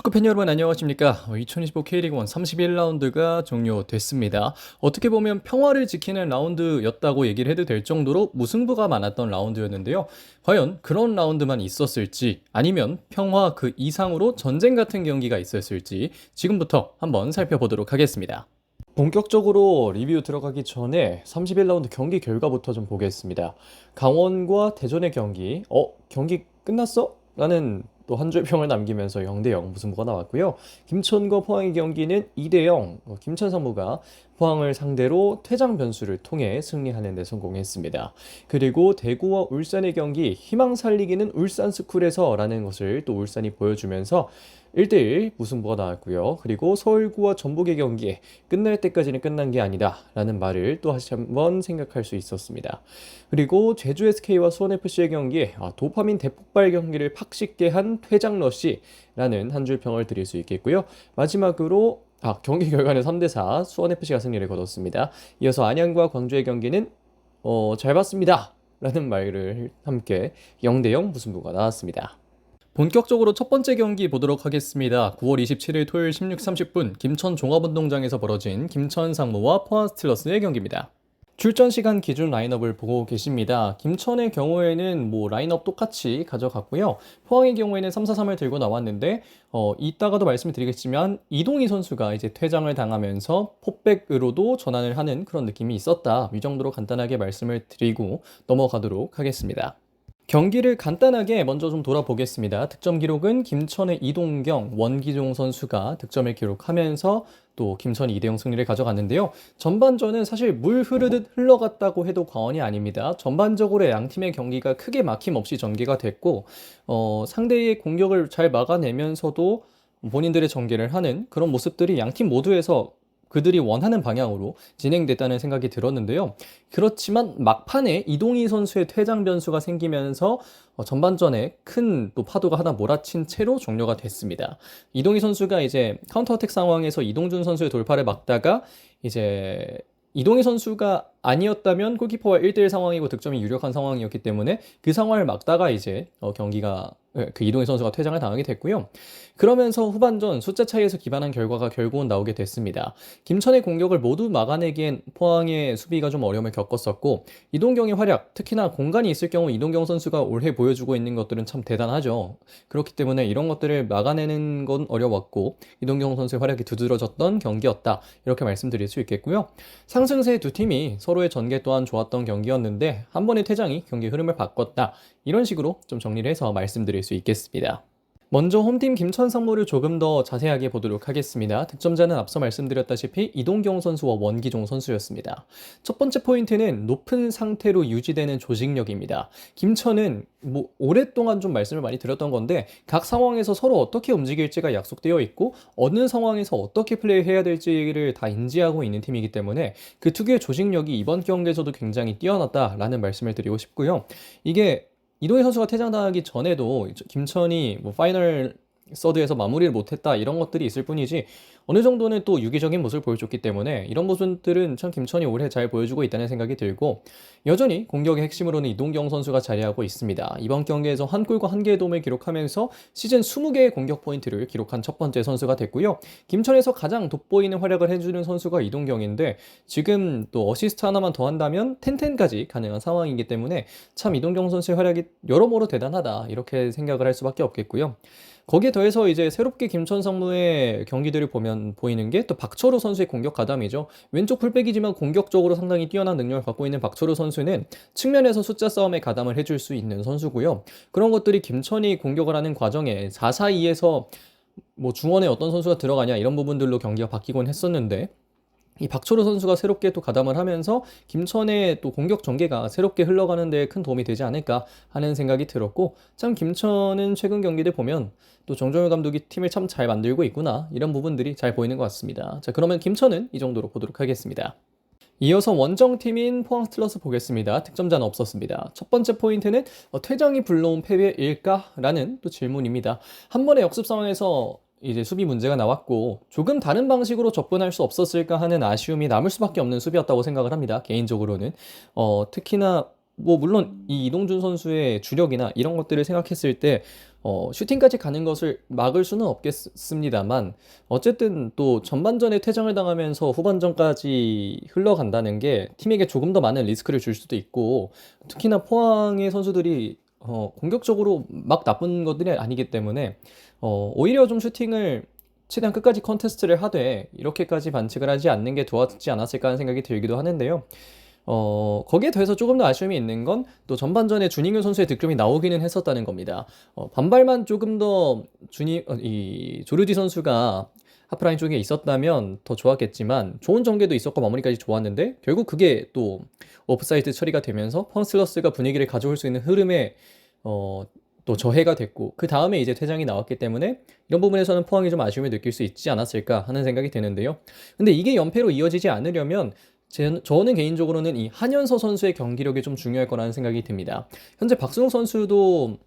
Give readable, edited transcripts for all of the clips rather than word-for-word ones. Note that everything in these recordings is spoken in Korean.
축구팬 여러분 안녕하십니까? 2025 K리그 1 31라운드가 종료됐습니다. 어떻게 보면 평화를 지키는 라운드였다고 얘기를 해도 될 정도로 무승부가 많았던 라운드였는데요. 과연 그런 라운드만 있었을지 아니면 평화 그 이상으로 전쟁 같은 경기가 있었을지 지금부터 한번 살펴보도록 하겠습니다. 본격적으로 리뷰 들어가기 전에 31라운드 경기 결과부터 좀 보겠습니다. 강원과 대전의 경기, 경기 끝났어? 라는 또 한 줄 평을 남기면서 0대0 무승부가 나왔고요. 김천과 포항의 경기는 2대0, 김천 상무가 포항을 상대로 퇴장 변수를 통해 승리하는 데 성공했습니다. 그리고 대구와 울산의 경기 희망 살리기는 울산 스쿨에서 라는 것을 또 울산이 보여주면서 1대1 무승부가 나왔고요. 그리고 서울구와 전북의 경기 끝날 때까지는 끝난 게 아니다 라는 말을 또 다시 한번 생각할 수 있었습니다. 그리고 제주 SK와 수원 FC의 경기 도파민 대폭발 경기를 팍 씻게 한 퇴장 러시라는 한 줄 평을 드릴 수 있겠고요. 마지막으로 경기 결과는 3대4 수원 FC가 승리를 거뒀습니다. 이어서 안양과 광주의 경기는 잘 봤습니다 라는 말을 함께 0대0 무승부가 나왔습니다. 본격적으로 첫 번째 경기 보도록 하겠습니다. 9월 27일 토요일 16시 30분 김천 종합운동장에서 벌어진 김천 상무와 포항 스틸러스의 경기입니다. 출전 시간 기준 라인업을 보고 계십니다. 김천의 경우에는 라인업 똑같이 가져갔고요. 포항의 경우에는 3-4-3을 들고 나왔는데 이따가도 말씀을 드리겠지만 이동희 선수가 이제 퇴장을 당하면서 포백으로도 전환을 하는 그런 느낌이 있었다. 이 정도로 간단하게 말씀을 드리고 넘어가도록 하겠습니다. 경기를 간단하게 먼저 좀 돌아보겠습니다. 득점 기록은 김천의 이동경, 원기종 선수가 득점을 기록하면서 또 김천이 2대0 승리를 가져갔는데요. 전반전은 사실 물 흐르듯 흘러갔다고 해도 과언이 아닙니다. 전반적으로 양 팀의 경기가 크게 막힘없이 전개가 됐고 상대의 공격을 잘 막아내면서도 본인들의 전개를 하는 그런 모습들이 양 팀 모두에서 그들이 원하는 방향으로 진행됐다는 생각이 들었는데요. 그렇지만 막판에 이동희 선수의 퇴장 변수가 생기면서 전반전에 큰 또 파도가 하나 몰아친 채로 종료가 됐습니다. 이동희 선수가 이제 카운터 어택 상황에서 이동준 선수의 돌파를 막다가 이제 이동희 선수가 아니었다면 골키퍼와 1대1 상황이고 득점이 유력한 상황이었기 때문에 그 상황을 막다가 이제 경기가 그 이동희 선수가 퇴장을 당하게 됐고요. 그러면서 후반전 숫자 차이에서 기반한 결과가 결국은 나오게 됐습니다. 김천의 공격을 모두 막아내기엔 포항의 수비가 좀 어려움을 겪었었고 이동경의 활약, 특히나 공간이 있을 경우 이동경 선수가 올해 보여주고 있는 것들은 참 대단하죠. 그렇기 때문에 이런 것들을 막아내는 건 어려웠고 이동경 선수의 활약이 두드러졌던 경기였다. 이렇게 말씀드릴 수 있겠고요. 상승세 두 팀이 서로의 전개 또한 좋았던 경기였는데 한 번의 퇴장이 경기 흐름을 바꿨다. 이런 식으로 좀 정리를 해서 말씀드릴 수 있겠습니다. 먼저 홈팀 김천 상무를 조금 더 자세하게 보도록 하겠습니다. 득점자는 앞서 말씀드렸다시피 이동경 선수와 원기종 선수였습니다. 첫 번째 포인트는 높은 상태로 유지되는 조직력입니다. 김천은 오랫동안 좀 말씀을 많이 드렸던 건데 각 상황에서 서로 어떻게 움직일지가 약속되어 있고 어느 상황에서 어떻게 플레이해야 될지를 다 인지하고 있는 팀이기 때문에 그 특유의 조직력이 이번 경기에서도 굉장히 뛰어났다라는 말씀을 드리고 싶고요. 이게 이동희 선수가 퇴장당하기 전에도 김천이 파이널 서드에서 마무리를 못했다 이런 것들이 있을 뿐이지 어느 정도는 또 유기적인 모습을 보여줬기 때문에 이런 모습들은 참 김천이 올해 잘 보여주고 있다는 생각이 들고 여전히 공격의 핵심으로는 이동경 선수가 자리하고 있습니다. 이번 경기에서 한 골과 한 개의 도움을 기록하면서 시즌 20개의 공격 포인트를 기록한 첫 번째 선수가 됐고요. 김천에서 가장 돋보이는 활약을 해주는 선수가 이동경인데 지금 또 어시스트 하나만 더 한다면 10-10까지 가능한 상황이기 때문에 참 이동경 선수의 활약이 여러모로 대단하다 이렇게 생각을 할 수밖에 없겠고요. 거기에 더해서 이제 새롭게 김천 상무의 경기들을 보면 보이는 게 또 박철호 선수의 공격 가담이죠. 왼쪽 풀백이지만 공격적으로 상당히 뛰어난 능력을 갖고 있는 박철호 선수는 측면에서 숫자 싸움에 가담을 해줄 수 있는 선수고요. 그런 것들이 김천이 공격을 하는 과정에 4-4-2에서 중원에 어떤 선수가 들어가냐 이런 부분들로 경기가 바뀌곤 했었는데 이 박철호 선수가 새롭게 또 가담을 하면서 김천의 또 공격 전개가 새롭게 흘러가는 데 큰 도움이 되지 않을까 하는 생각이 들었고 참 김천은 최근 경기들 보면 또 정종윤 감독이 팀을 참 잘 만들고 있구나 이런 부분들이 잘 보이는 것 같습니다. 자, 그러면 김천은 이 정도로 보도록 하겠습니다. 이어서 원정팀인 포항 스틸러스 보겠습니다. 득점자는 없었습니다. 첫 번째 포인트는 퇴장이 불러온 패배일까라는 또 질문입니다. 한 번의 역습 상황에서 이제 수비 문제가 나왔고 조금 다른 방식으로 접근할 수 없었을까 하는 아쉬움이 남을 수밖에 없는 수비였다고 생각을 합니다. 개인적으로는 특히나 뭐 물론 이 이동준 선수의 주력이나 이런 것들을 생각했을 때 슈팅까지 가는 것을 막을 수는 없겠습니다만 어쨌든 또 전반전에 퇴장을 당하면서 후반전까지 흘러간다는 게 팀에게 조금 더 많은 리스크를 줄 수도 있고 특히나 포항의 선수들이 공격적으로 막 나쁜 것들이 아니기 때문에 오히려 좀 슈팅을 최대한 끝까지 컨테스트를 하되 이렇게까지 반칙을 하지 않는 게 좋았지 않았을까 하는 생각이 들기도 하는데요. 거기에 더해서 조금 더 아쉬움이 있는 건 또 전반전에 준잉윤 선수의 득점이 나오기는 했었다는 겁니다. 반발만 조금 더 이 조르디 선수가 하프라인 쪽에 있었다면 더 좋았겠지만 좋은 전개도 있었고 마무리까지 좋았는데 결국 그게 또 오프사이드 처리가 되면서 펑슬러스가 분위기를 가져올 수 있는 흐름에 어, 또 저해가 됐고 그 다음에 이제 퇴장이 나왔기 때문에 이런 부분에서는 포항이 좀 아쉬움을 느낄 수 있지 않았을까 하는 생각이 드는데요. 근데 이게 연패로 이어지지 않으려면 저는 개인적으로는 이 한현서 선수의 경기력이 좀 중요할 거라는 생각이 듭니다. 현재 박승욱 선수도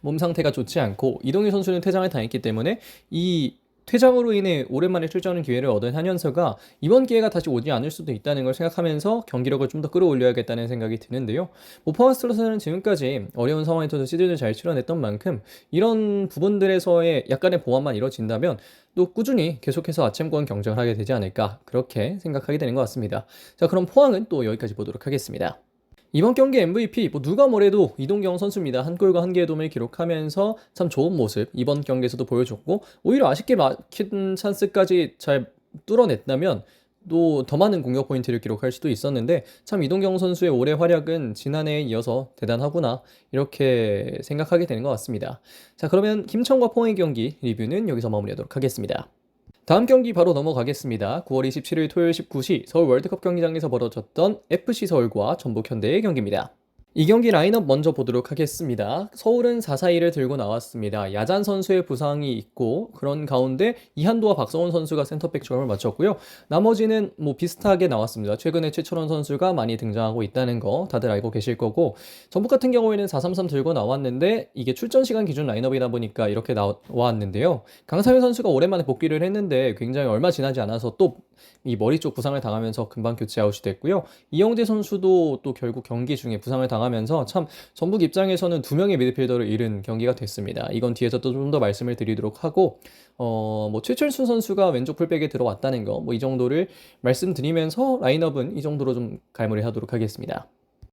몸 상태가 좋지 않고 이동희 선수는 퇴장을 당했기 때문에 이 퇴장으로 인해 오랜만에 출전하는 기회를 얻은 한현서가 이번 기회가 다시 오지 않을 수도 있다는 걸 생각하면서 경기력을 좀 더 끌어올려야겠다는 생각이 드는데요. 포항스트로스는 지금까지 어려운 상황에서도 시즌을 잘 치러냈던 만큼 이런 부분들에서의 약간의 보완만 이뤄진다면 또 꾸준히 계속해서 아챔권 경쟁을 하게 되지 않을까 그렇게 생각하게 되는 것 같습니다. 자, 그럼 포항은 또 여기까지 보도록 하겠습니다. 이번 경기 MVP 뭐 누가 뭐래도 이동경 선수입니다. 한 골과 한 개의 도움을 기록하면서 참 좋은 모습 이번 경기에서도 보여줬고 오히려 아쉽게 막힌 찬스까지 잘 뚫어냈다면 또 더 많은 공격 포인트를 기록할 수도 있었는데 참 이동경 선수의 올해 활약은 지난해에 이어서 대단하구나 이렇게 생각하게 되는 것 같습니다. 자, 그러면 김천과 포항의 경기 리뷰는 여기서 마무리하도록 하겠습니다. 다음 경기 바로 넘어가겠습니다. 9월 27일 토요일 19시 서울 월드컵 경기장에서 벌어졌던 FC 서울과 전북 현대의 경기입니다. 이 경기 라인업 먼저 보도록 하겠습니다. 서울은 4-4-2를 들고 나왔습니다. 야잔 선수의 부상이 있고 그런 가운데 이한도와 박성훈 선수가 센터백 조합을 맞췄고요. 나머지는 뭐 비슷하게 나왔습니다. 최근에 최철원 선수가 많이 등장하고 있다는 거 다들 알고 계실 거고 전북 같은 경우에는 4-3-3 들고 나왔는데 이게 출전 시간 기준 라인업이다 보니까 이렇게 나왔는데요. 강상현 선수가 오랜만에 복귀를 했는데 굉장히 얼마 지나지 않아서 또 이 머리 쪽 부상을 당하면서 금방 교체 아웃이 됐고요. 이영재 선수도 또 결국 경기 중에 부상을 당하면서 참 전북 입장에서는 두 명의 미드필더를 잃은 경기가 됐습니다. 이건 뒤에서 또 좀 더 말씀을 드리도록 하고 뭐 최철수 선수가 왼쪽 풀백에 들어왔다는 거 뭐 이 정도를 말씀드리면서 라인업은 이 정도로 좀 갈무리하도록 하겠습니다.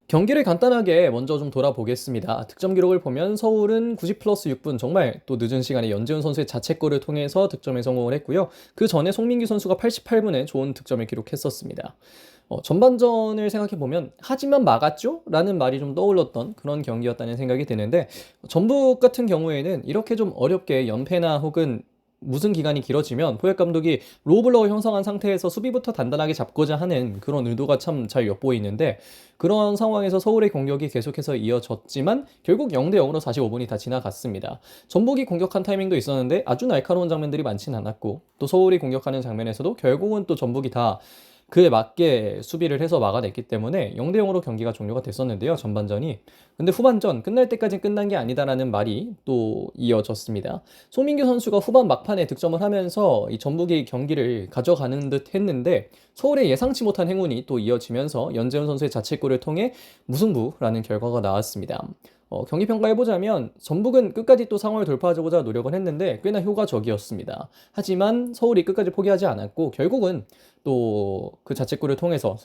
경기를 간단하게 먼저 좀 돌아보겠습니다. 득점 기록을 보면 서울은 90 플러스 6분 정말 또 늦은 시간에 연재훈 선수의 자책골을 통해서 득점에 성공을 했고요. 그 전에 송민규 선수가 88분에 좋은 득점을 기록했었습니다. 전반전을 생각해보면 하지만 막았죠? 라는 말이 좀 떠올랐던 그런 경기였다는 생각이 드는데 전북 같은 경우에는 이렇게 좀 어렵게 연패나 혹은 무슨 기간이 길어지면 포획 감독이 로우블럭을 형성한 상태에서 수비부터 단단하게 잡고자 하는 그런 의도가 참 잘 엿보이는데 그런 상황에서 서울의 공격이 계속해서 이어졌지만 결국 0-0으로 45분이 다 지나갔습니다. 전북이 공격한 타이밍도 있었는데 아주 날카로운 장면들이 많진 않았고 또 서울이 공격하는 장면에서도 결국은 또 전북이 다 그에 맞게 수비를 해서 막아냈기 때문에 0-0으로 경기가 종료가 됐었는데요. 전반전이. 근데 후반전 끝날 때까지 끝난 게 아니다라는 말이 또 이어졌습니다. 송민규 선수가 후반 막판에 득점을 하면서 이 전북이 경기를 가져가는 듯 했는데 서울의 예상치 못한 행운이 또 이어지면서 연재훈 선수의 자책골을 통해 무승부라는 결과가 나왔습니다. 경기 평가해보자면 전북은 끝까지 또 상황을 돌파하고자 노력을 했는데 꽤나 효과적이었습니다. 하지만 서울이 끝까지 포기하지 않았고 결국은 또 그 자책골을 통해서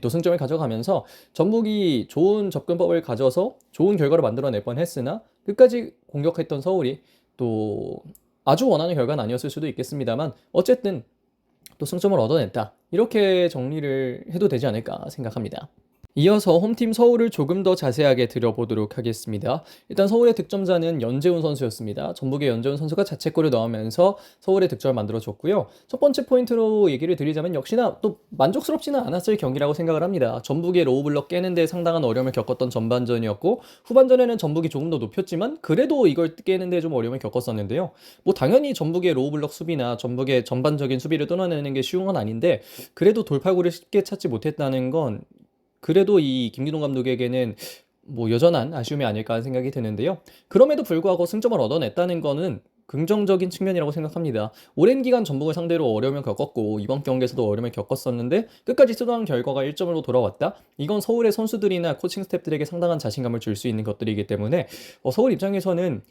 또 승점을 가져가면서 전북이 좋은 접근법을 가져서 좋은 결과를 만들어낼 뻔했으나 끝까지 공격했던 서울이 또 아주 원하는 결과는 아니었을 수도 있겠습니다만 어쨌든 또 승점을 얻어냈다. 이렇게 정리를 해도 되지 않을까 생각합니다. 이어서 홈팀 서울을 조금 더 자세하게 들여보도록 하겠습니다. 일단 서울의 득점자는 연재훈 선수였습니다. 전북의 연재훈 선수가 자책골을 넣으면서 서울의 득점을 만들어줬고요. 첫 번째 포인트로 얘기를 드리자면 역시나 또 만족스럽지는 않았을 경기라고 생각을 합니다. 전북의 로우블럭 깨는 데 상당한 어려움을 겪었던 전반전이었고 후반전에는 전북이 조금 더 높였지만 그래도 이걸 깨는 데 좀 어려움을 겪었었는데요. 뭐 당연히 전북의 로우블럭 수비나 전북의 전반적인 수비를 뚫어내는 게 쉬운 건 아닌데 그래도 돌파구를 쉽게 찾지 못했다는 건 그래도 이 김기동 감독에게는 뭐 여전한 아쉬움이 아닐까 하는 생각이 드는데요. 그럼에도 불구하고 승점을 얻어냈다는 거는 긍정적인 측면이라고 생각합니다. 오랜 기간 전북을 상대로 어려움을 겪었고 이번 경기에서도 어려움을 겪었었는데 끝까지 수도한 결과가 1점으로 돌아왔다. 이건 서울의 선수들이나 코칭 스태프들에게 상당한 자신감을 줄 수 있는 것들이기 때문에 서울 입장에서는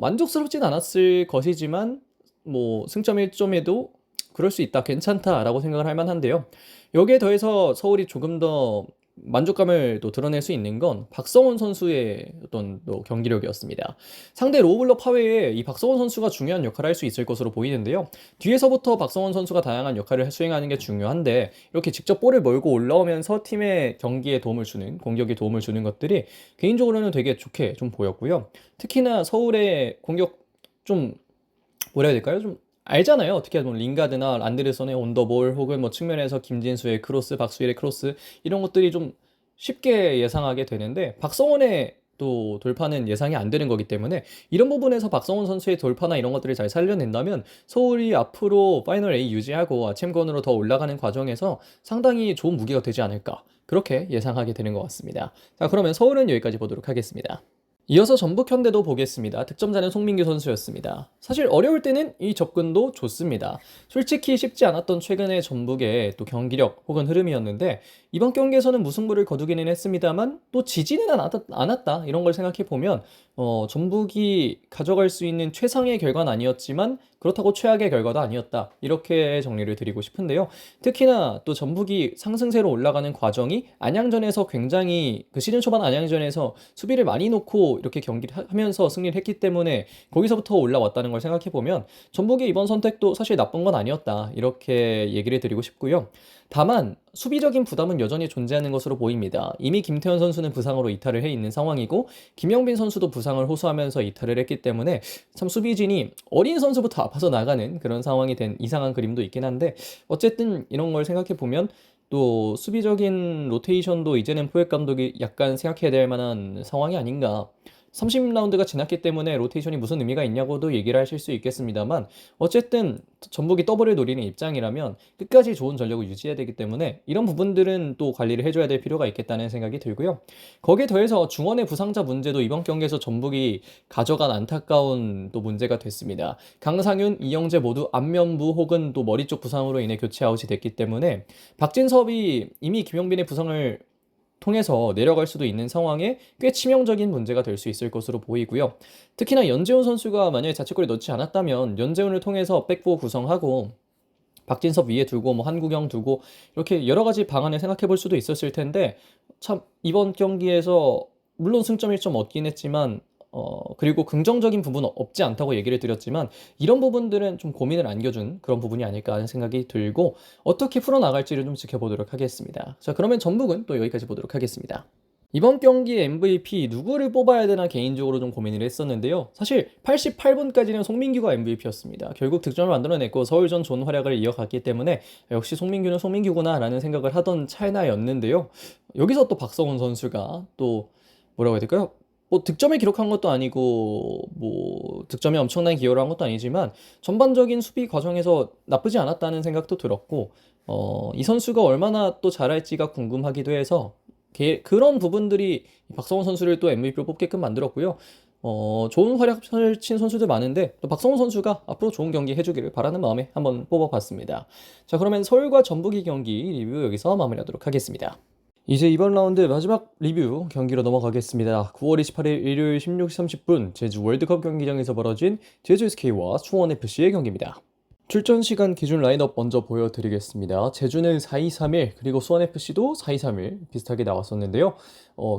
만족스럽진 않았을 것이지만 뭐 승점 1점에도 그럴 수 있다, 괜찮다라고 생각을 할 만한데요. 여기에 더해서 서울이 조금 더 만족감을 또 드러낼 수 있는 건 박성훈 선수의 어떤 또 경기력이었습니다. 상대 로우블럭 파괴에 이 박성훈 선수가 중요한 역할을 할 수 있을 것으로 보이는데요. 뒤에서부터 박성훈 선수가 다양한 역할을 수행하는 게 중요한데 이렇게 직접 볼을 몰고 올라오면서 팀의 경기에 도움을 주는, 공격에 도움을 주는 것들이 개인적으로는 되게 좋게 좀 보였고요. 특히나 서울의 공격 좀 뭐라 해야 될까요? 좀 알잖아요. 어떻게 보면 링가드나 안데르손의 온더볼 혹은 뭐 측면에서 김진수의 크로스, 박수일의 크로스 이런 것들이 좀 쉽게 예상하게 되는데 박성원의 또 돌파는 예상이 안 되는 거기 때문에 이런 부분에서 박성원 선수의 돌파나 이런 것들을 잘 살려낸다면 서울이 앞으로 파이널 A 유지하고 아챔권으로 더 올라가는 과정에서 상당히 좋은 무기가 되지 않을까 그렇게 예상하게 되는 것 같습니다. 자, 그러면 서울은 여기까지 보도록 하겠습니다. 이어서 전북 현대도 보겠습니다. 득점자는 송민규 선수였습니다. 사실 어려울 때는 이 접근도 좋습니다. 솔직히 쉽지 않았던 최근의 전북의 또 경기력 혹은 흐름이었는데 이번 경기에서는 무승부를 거두기는 했습니다만 또 지지는 않았다 이런 걸 생각해 보면 전북이 가져갈 수 있는 최상의 결과는 아니었지만 그렇다고 최악의 결과도 아니었다 이렇게 정리를 드리고 싶은데요. 특히나 또 전북이 상승세로 올라가는 과정이 안양전에서 굉장히 그 시즌 초반 안양전에서 수비를 많이 놓고 이렇게 경기를 하면서 승리를 했기 때문에 거기서부터 올라왔다는 걸 생각해 보면 전북의 이번 선택도 사실 나쁜 건 아니었다 이렇게 얘기를 드리고 싶고요. 다만 수비적인 부담은 여전히 존재하는 것으로 보입니다. 이미 김태현 선수는 부상으로 이탈을 해 있는 상황이고 김영빈 선수도 부상을 호소하면서 이탈을 했기 때문에 참 수비진이 어린 선수부터 아파서 나가는 그런 상황이 된 이상한 그림도 있긴 한데 어쨌든 이런 걸 생각해 보면 또 수비적인 로테이션도 이제는 포획 감독이 약간 생각해야 될 만한 상황이 아닌가. 30라운드가 지났기 때문에 로테이션이 무슨 의미가 있냐고도 얘기를 하실 수 있겠습니다만 어쨌든 전북이 더블을 노리는 입장이라면 끝까지 좋은 전력을 유지해야 되기 때문에 이런 부분들은 또 관리를 해줘야 될 필요가 있겠다는 생각이 들고요. 거기에 더해서 중원의 부상자 문제도 이번 경기에서 전북이 가져간 안타까운 또 문제가 됐습니다. 강상윤, 이영재 모두 안면부 혹은 또 머리 쪽 부상으로 인해 교체 아웃이 됐기 때문에 박진섭이 이미 김용빈의 부상을 통해서 내려갈 수도 있는 상황에 꽤 치명적인 문제가 될 수 있을 것으로 보이고요. 특히나 연재훈 선수가 만약에 자책골을 넣지 않았다면 연재훈을 통해서 백포 구성하고 박진섭 위에 두고 뭐 한국영 두고 이렇게 여러 가지 방안을 생각해 볼 수도 있었을 텐데 참 이번 경기에서 물론 승점 1점 얻긴 했지만 그리고 긍정적인 부분은 없지 않다고 얘기를 드렸지만 이런 부분들은 좀 고민을 안겨준 그런 부분이 아닐까 하는 생각이 들고 어떻게 풀어나갈지를 좀 지켜보도록 하겠습니다. 자, 그러면 전북은 또 여기까지 보도록 하겠습니다. 이번 경기 MVP 누구를 뽑아야 되나 개인적으로 좀 고민을 했었는데요. 사실 88분까지는 송민규가 MVP였습니다. 결국 득점을 만들어냈고 서울전 좋은 활약을 이어갔기 때문에 역시 송민규는 송민규구나 라는 생각을 하던 찰나였는데요. 여기서 또 박성훈 선수가 또 뭐라고 해야 될까요? 뭐 득점을 기록한 것도 아니고 뭐 득점에 엄청난 기여를 한 것도 아니지만 전반적인 수비 과정에서 나쁘지 않았다는 생각도 들었고 이 선수가 얼마나 또 잘할지가 궁금하기도 해서 그런 부분들이 박성훈 선수를 또 MVP로 뽑게끔 만들었고요. 좋은 활약을 친 선수들 많은데 또 박성훈 선수가 앞으로 좋은 경기 해주기를 바라는 마음에 한번 뽑아봤습니다. 자, 그러면 서울과 전북의 경기 리뷰 여기서 마무리하도록 하겠습니다. 이제 이번 라운드 마지막 리뷰 경기로 넘어가겠습니다. 9월 28일 일요일 16시 30분 제주 월드컵 경기장에서 벌어진 제주 SK와 수원FC의 경기입니다. 출전 시간 기준 라인업 먼저 보여드리겠습니다. 제주는 4-2-3-1 그리고 수원FC도 4-2-3-1 비슷하게 나왔었는데요.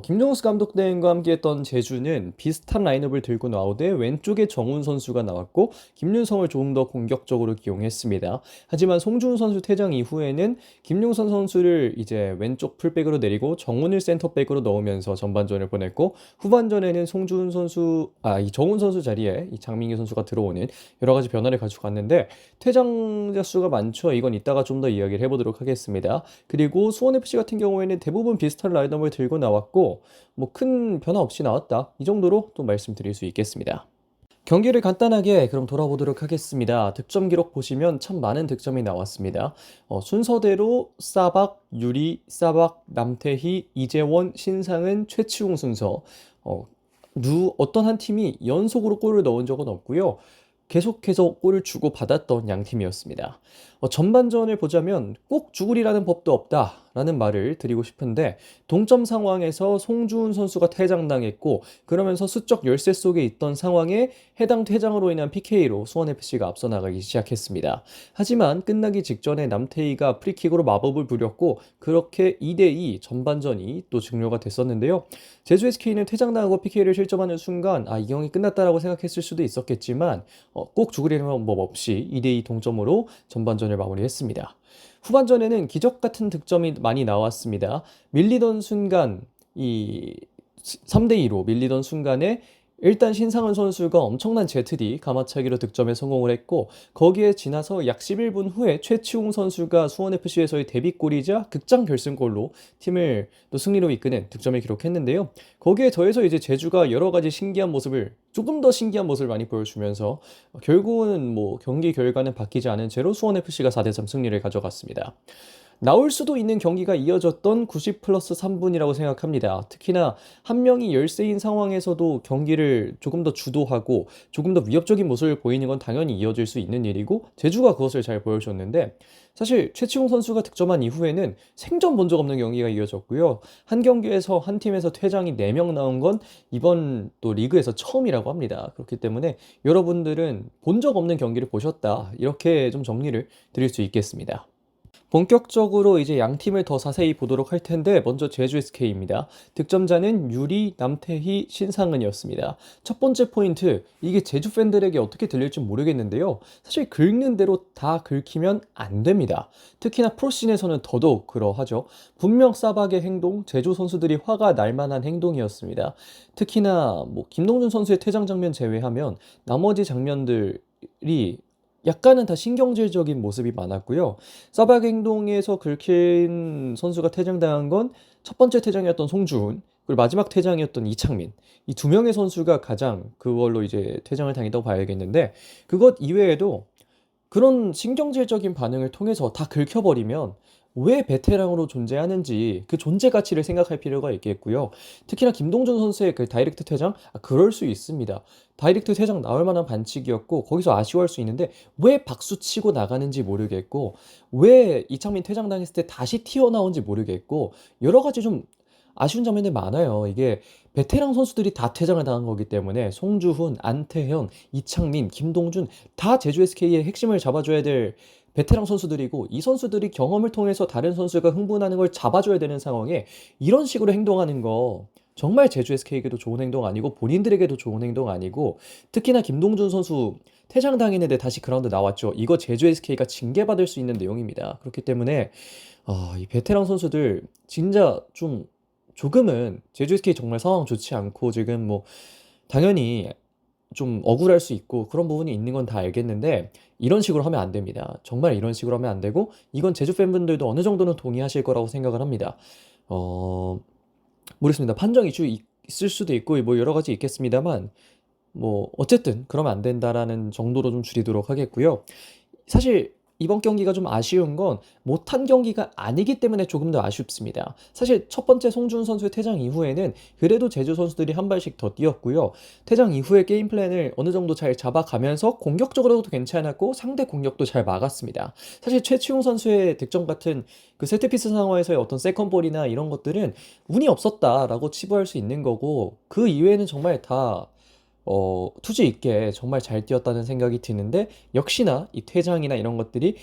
김종수 감독 대행과 함께했던 제주는 비슷한 라인업을 들고 나오되 왼쪽에 정훈 선수가 나왔고 김윤성을 조금 더 공격적으로 기용했습니다. 하지만 송주훈 선수 퇴장 이후에는 김용선 선수를 이제 왼쪽 풀백으로 내리고 정훈을 센터백으로 넣으면서 전반전을 보냈고 후반전에는 이 정훈 선수 자리에 이 장민규 선수가 들어오는 여러 가지 변화를 가져갔는데 퇴장자 수가 많죠. 이건 이따가 좀 더 이야기를 해보도록 하겠습니다. 그리고 수원FC 같은 경우에는 대부분 비슷한 라인업을 들고 나왔고 뭐 큰 변화 없이 나왔다. 이 정도로 또 말씀드릴 수 있겠습니다. 경기를 간단하게 그럼 돌아보도록 하겠습니다. 득점 기록 보시면 참 많은 득점이 나왔습니다. 순서대로 싸박, 유리, 싸박, 남태희, 이재원, 신상은, 최치웅 순서 어떤 한 팀이 연속으로 골을 넣은 적은 없고요. 계속해서 골을 주고받았던 양 팀이었습니다. 전반전을 보자면 꼭 죽으리라는 법도 없다라는 말을 드리고 싶은데 동점 상황에서 송주훈 선수가 퇴장당했고 그러면서 수적 열세 속에 있던 상황에 해당 퇴장으로 인한 PK로 수원FC가 앞서 나가기 시작했습니다. 하지만 끝나기 직전에 남태희가 프리킥으로 마법을 부렸고 그렇게 2대2 전반전이 또 종료가 됐었는데요. 제주 SK는 퇴장당하고 PK를 실점하는 순간 이 경기 끝났다라고 생각했을 수도 있었겠지만 꼭 죽으려는 법 없이 2대2 동점으로 전반전을 마무리했습니다. 후반전에는 기적 같은 득점이 많이 나왔습니다. 밀리던 순간 3대2로 밀리던 순간에 일단 신상은 선수가 엄청난 ZD 가마차기로 득점에 성공을 했고 거기에 지나서 약 11분 후에 최치웅 선수가 수원FC에서의 데뷔골이자 극장 결승골로 팀을 또 승리로 이끄는 득점을 기록했는데요. 거기에 더해서 이제 제주가 여러 가지 조금 더 신기한 모습을 많이 보여주면서 결국은 뭐 경기 결과는 바뀌지 않은 채로 수원FC가 4대3 승리를 가져갔습니다. 나올 수도 있는 경기가 이어졌던 90 플러스 3분이라고 생각합니다. 특히나 한 명이 열세인 상황에서도 경기를 조금 더 주도하고 조금 더 위협적인 모습을 보이는 건 당연히 이어질 수 있는 일이고 제주가 그것을 잘 보여줬는데 사실 최치홍 선수가 득점한 이후에는 생전 본 적 없는 경기가 이어졌고요. 한 경기에서 한 팀에서 퇴장이 4명 나온 건 이번 또 리그에서 처음이라고 합니다. 그렇기 때문에 여러분들은 본 적 없는 경기를 보셨다. 이렇게 좀 정리를 드릴 수 있겠습니다. 본격적으로 이제 양 팀을 더 자세히 보도록 할 텐데 먼저 제주 SK입니다. 득점자는 유리, 남태희, 신상은이었습니다. 첫 번째 포인트, 이게 제주 팬들에게 어떻게 들릴지 모르겠는데요. 사실 긁는 대로 다 긁히면 안 됩니다. 특히나 프로씬에서는 더더욱 그러하죠. 분명 싸박의 행동, 제주 선수들이 화가 날 만한 행동이었습니다. 특히나 뭐 김동준 선수의 퇴장 장면 제외하면 나머지 장면들이 약간은 다 신경질적인 모습이 많았고요. 서박 행동에서 긁힌 선수가 퇴장당한 건 첫 번째 퇴장이었던 송주훈, 그리고 마지막 퇴장이었던 이창민. 이 두 명의 선수가 가장 그걸로 이제 퇴장을 당했다고 봐야겠는데 그것 이외에도 그런 신경질적인 반응을 통해서 다 긁혀버리면 왜 베테랑으로 존재하는지 그 존재 가치를 생각할 필요가 있겠고요. 특히나 김동준 선수의 그 다이렉트 퇴장, 그럴 수 있습니다. 다이렉트 퇴장 나올 만한 반칙이었고 거기서 아쉬워할 수 있는데 왜 박수 치고 나가는지 모르겠고 왜 이창민 퇴장 당했을 때 다시 튀어나온지 모르겠고 여러 가지 좀 아쉬운 장면이 많아요. 이게 베테랑 선수들이 다 퇴장을 당한 거기 때문에 송주훈, 안태현, 이창민, 김동준 다 제주 SK의 핵심을 잡아줘야 될 베테랑 선수들이고 이 선수들이 경험을 통해서 다른 선수가 흥분하는 걸 잡아줘야 되는 상황에 이런 식으로 행동하는 거 정말 제주 SK에게도 좋은 행동 아니고 본인들에게도 좋은 행동 아니고 특히나 김동준 선수 퇴장 당했는데 다시 그라운드 나왔죠. 이거 제주 SK가 징계받을 수 있는 내용입니다. 그렇기 때문에 이 베테랑 선수들 진짜 좀 조금은 제주 SK 정말 상황 좋지 않고 지금 뭐 당연히 좀 억울할 수 있고 그런 부분이 있는 건 다 알겠는데 이런 식으로 하면 안 됩니다. 정말 이런 식으로 하면 안 되고 이건 제주 팬분들도 어느 정도는 동의하실 거라고 생각을 합니다. 모르겠습니다. 판정 이슈 있을 수도 있고 뭐 여러 가지 있겠습니다만 뭐 어쨌든 그러면 안 된다라는 정도로 좀 줄이도록 하겠고요. 사실 이번 경기가 좀 아쉬운 건 못한 경기가 아니기 때문에 조금 더 아쉽습니다. 사실 첫 번째 송준 선수의 퇴장 이후에는 그래도 제주 선수들이 한 발씩 더 뛰었고요. 퇴장 이후의 게임 플랜을 어느 정도 잘 잡아가면서 공격적으로도 괜찮았고 상대 공격도 잘 막았습니다. 사실 최치웅 선수의 득점 같은 그 세트피스 상황에서의 어떤 세컨볼이나 이런 것들은 운이 없었다라고 치부할 수 있는 거고 그 이외에는 정말 다 투지 있게 정말 잘 뛰었다는 생각이 드는데 역시나 이 퇴장이나 이런 것들이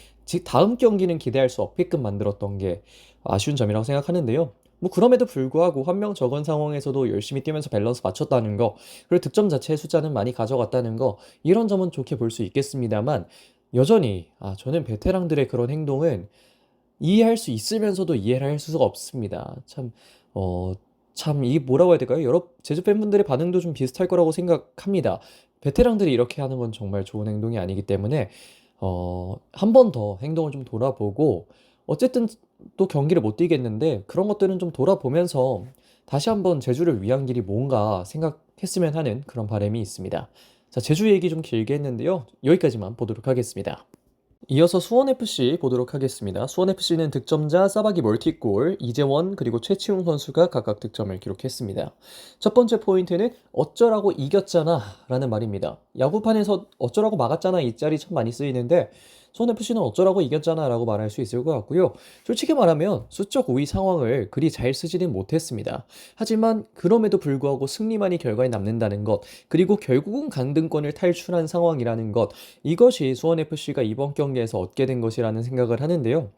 다음 경기는 기대할 수 없게끔 만들었던 게 아쉬운 점이라고 생각하는데요. 뭐 그럼에도 불구하고 한 명 적은 상황에서도 열심히 뛰면서 밸런스 맞췄다는 거, 그리고 득점 자체의 숫자는 많이 가져갔다는 거, 이런 점은 좋게 볼 수 있겠습니다만 여전히 저는 베테랑들의 그런 행동은 이해할 수 있으면서도 이해를 할 수가 없습니다. 참 이게 뭐라고 해야 될까요? 여러 제주 팬분들의 반응도 좀 비슷할 거라고 생각합니다. 베테랑들이 이렇게 하는 건 정말 좋은 행동이 아니기 때문에 한 번 더 행동을 좀 돌아보고 어쨌든 또 경기를 못 뛰겠는데 그런 것들은 좀 돌아보면서 다시 한번 제주를 위한 길이 뭔가 생각했으면 하는 그런 바람이 있습니다. 자, 제주 얘기 좀 길게 했는데요. 여기까지만 보도록 하겠습니다. 이어서 수원FC 보도록 하겠습니다. 수원FC는 득점자 싸바기 멀티골, 이재원 그리고 최치웅 선수가 각각 득점을 기록했습니다. 첫 번째 포인트는 어쩌라고 이겼잖아 라는 말입니다. 야구판에서 어쩌라고 막았잖아 이 짤이 참 많이 쓰이는데 수원FC는 어쩌라고 이겼잖아 라고 말할 수 있을 것 같고요. 솔직히 말하면 수적 우위 상황을 그리 잘 쓰지는 못했습니다. 하지만 그럼에도 불구하고 승리만이 결과에 남는다는 것, 그리고 결국은 강등권을 탈출한 상황이라는 것, 이것이 수원FC가 이번 경기에서 얻게 된 것이라는 생각을 하는데요.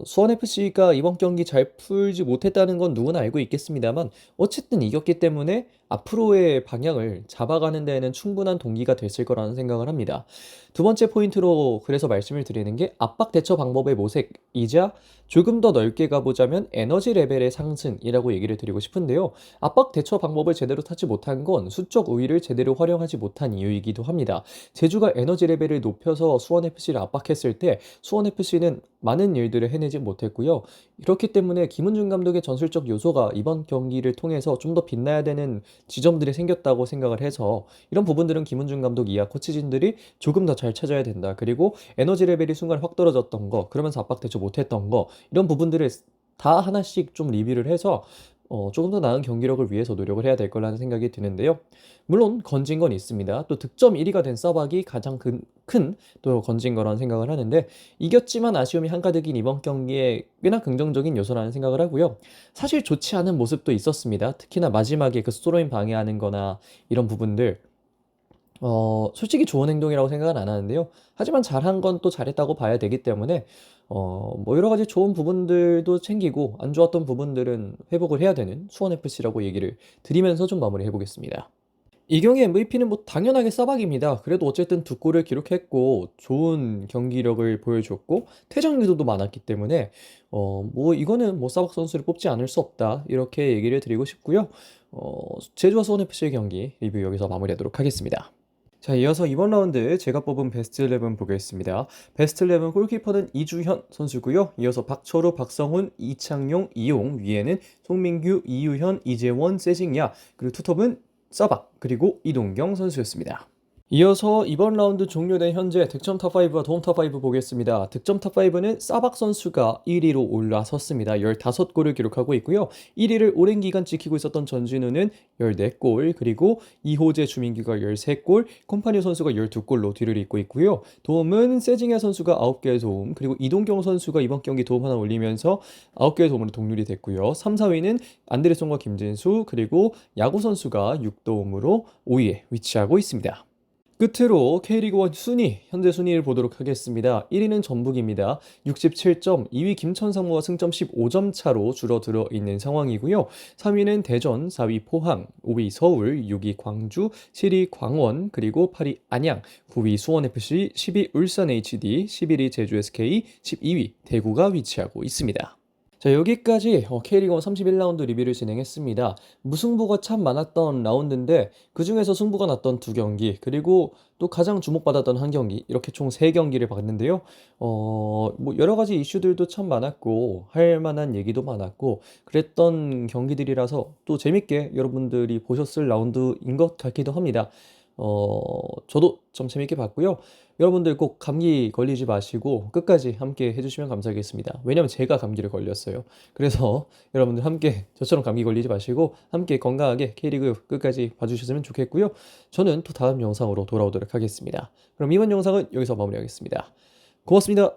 수원FC가 이번 경기 잘 풀지 못했다는 건 누구나 알고 있겠습니다만, 어쨌든 이겼기 때문에 앞으로의 방향을 잡아가는 데에는 충분한 동기가 됐을 거라는 생각을 합니다. 두 번째 포인트로 그래서 말씀을 드리는 게 압박 대처 방법의 모색이자 조금 더 넓게 가보자면 에너지 레벨의 상승이라고 얘기를 드리고 싶은데요. 압박 대처 방법을 제대로 타지 못한 건 수적 우위를 제대로 활용하지 못한 이유이기도 합니다. 제주가 에너지 레벨을 높여서 수원FC를 압박했을 때 수원FC는 많은 일들을 해내지 못했고요. 그렇기 때문에 김은중 감독의 전술적 요소가 이번 경기를 통해서 좀 더 빛나야 되는 지점들이 생겼다고 생각을 해서 이런 부분들은 김은중 감독 이하 코치진들이 조금 더 잘 찾아야 된다. 그리고 에너지 레벨이 순간 확 떨어졌던 거, 그러면서 압박 대처 못했던 거, 이런 부분들을 다 하나씩 좀 리뷰를 해서 조금 더 나은 경기력을 위해서 노력을 해야 될 거라는 생각이 드는데요. 물론 건진 건 있습니다. 또 득점 1위가 된 서박이 가장 큰 또 건진 거라는 생각을 하는데 이겼지만 아쉬움이 한가득인 이번 경기에 꽤나 긍정적인 요소라는 생각을 하고요. 사실 좋지 않은 모습도 있었습니다. 특히나 마지막에 그 스로인 방해하는 거나 이런 부분들 솔직히 좋은 행동이라고 생각은 안 하는데요. 하지만 잘한 건 또 잘했다고 봐야 되기 때문에 뭐 여러 가지 좋은 부분들도 챙기고 안 좋았던 부분들은 회복을 해야 되는 수원FC라고 얘기를 드리면서 좀 마무리해 보겠습니다. 이 경기 MVP는 뭐 당연하게 싸박입니다. 그래도 어쨌든 두 골을 기록했고 좋은 경기력을 보여줬고 퇴장 유도도 많았기 때문에 뭐 이거는 뭐 싸박 선수를 뽑지 않을 수 없다 이렇게 얘기를 드리고 싶고요. 제주와 수원FC의 경기 리뷰 여기서 마무리하도록 하겠습니다. 자, 이어서 이번 라운드 제가 뽑은 베스트 11 보겠습니다. 베스트 11 골키퍼는 이주현 선수고요. 이어서 박철호, 박성훈, 이창용, 이용, 위에는 송민규, 이유현, 이재원, 세징야, 그리고 투톱은 서박, 그리고 이동경 선수였습니다. 이어서 이번 라운드 종료된 현재 득점 탑5와 도움 탑5 보겠습니다. 득점 탑5는 사박 선수가 1위로 올라섰습니다. 15골을 기록하고 있고요. 1위를 오랜 기간 지키고 있었던 전진우는 14골, 그리고 이호재, 주민규가 13골, 콤파니 선수가 12골로 뒤를 잇고 있고요. 도움은 세징야 선수가 9개의 도움, 그리고 이동경 선수가 이번 경기 도움 하나 올리면서 9개의 도움으로 동률이 됐고요. 3, 4위는 안드레송과 김진수, 그리고 야구 선수가 6도움으로 5위에 위치하고 있습니다. 끝으로 K리그1 순위, 현재 순위를 보도록 하겠습니다. 1위는 전북입니다. 67점, 2위 김천상무와 승점 15점 차로 줄어들어 있는 상황이고요. 3위는 대전, 4위 포항, 5위 서울, 6위 광주, 7위 광원, 그리고 8위 안양, 9위 수원FC, 10위 울산HD, 11위 제주SK, 12위 대구가 위치하고 있습니다. 자, 여기까지 K리그1 31라운드 리뷰를 진행했습니다. 무승부가 참 많았던 라운드인데 그중에서 승부가 났던 두 경기, 그리고 또 가장 주목받았던 한 경기, 이렇게 총 세 경기를 봤는데요. 뭐 여러 가지 이슈들도 참 많았고 할 만한 얘기도 많았고 그랬던 경기들이라서 또 재밌게 여러분들이 보셨을 라운드인 것 같기도 합니다. 저도 좀 재밌게 봤고요. 여러분들 꼭 감기 걸리지 마시고 끝까지 함께 해주시면 감사하겠습니다. 왜냐면 제가 감기를 걸렸어요. 그래서 여러분들 함께 저처럼 감기 걸리지 마시고 함께 건강하게 K리그 끝까지 봐주셨으면 좋겠고요. 저는 또 다음 영상으로 돌아오도록 하겠습니다. 그럼 이번 영상은 여기서 마무리하겠습니다. 고맙습니다.